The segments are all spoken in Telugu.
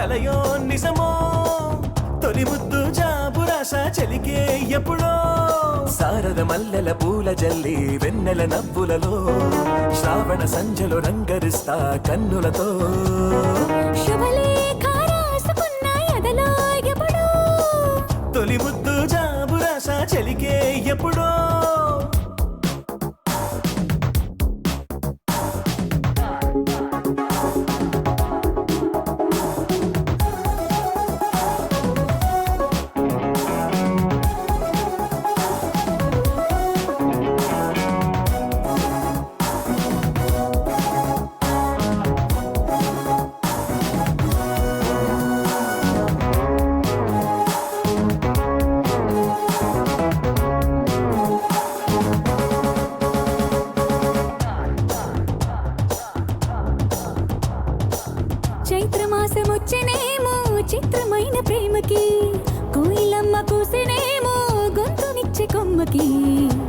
కలయో నిజమో తొలి ముద్దు జాబురాస చెలికే ఎప్పుడో సారద మల్లెల పూల జల్లి వెన్నెల నవ్వులలో శ్రావణ సంజలు రంగరిస్తా కన్నులతో శుభలేఖ రాసుకున్న ఎదలో ఎప్పుడో తొలి ముద్దు జాబురాస చెలికే ఎప్పుడో చైత్రమాసమొచ్చనేమో చిత్రమైన ప్రేమకి కోయిలమ్మ కూసినేమో గొంతునిచ్చే కొమ్మకి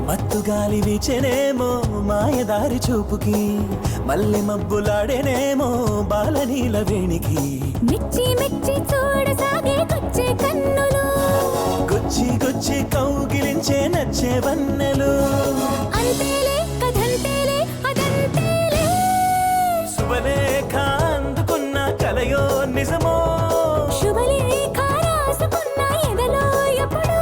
మత్తుగాలి వీచెనేమో మాయదారి చూపుకి మల్లె మబ్బులాడేనేమో బాలనీల వేణికి మెచ్చి మెచ్చి చూడసాగే కొచ్చే కన్నులు గుచ్చి గుచ్చి కౌగిలించే నచ్చే వన్నెలు అంతేలే కథంతేలే అదంతేలే శుభలేఖ అందుకున్న కలయో నిజమో శుభలేఖ రాసుకున్న ఎదలో ఎప్పుడో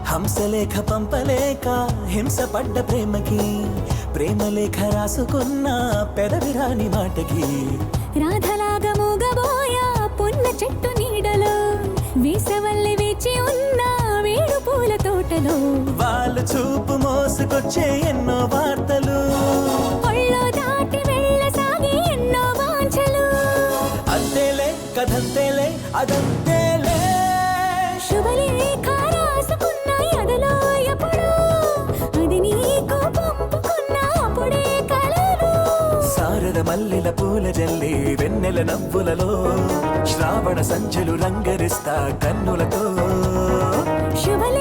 హంసలేఖ పంపలేక హింస పడ్డ ప్రేమకి ప్రేమలేఖ రాసుకున్న పెదవిరాని మాటకి రాధలాగా మూగబోయా పొన్న చెట్టు నీడలో వేసవల్లి వేచి ఉన్న వేడు పూల తోటలో వాళ్ళు చూపు మోసుకొచ్చే ఎన్నో వార్తలు ఒళ్ళో దాటి వెళ్ళసాగి ఎన్నో వాంఛలు అంతేలే కథంతేలే అదంతేలే శుభలేఖ రాసుకున్న ఎదలో ఎప్పుడో అది నీకు పంపుకున్న అప్పుడే కలలు సారద మల్లెల పూల జల్లి వెన్నెల నవ్వులలో శ్రావణ సంచలు రంగరిస్తా కన్నులతో శుభలేఖ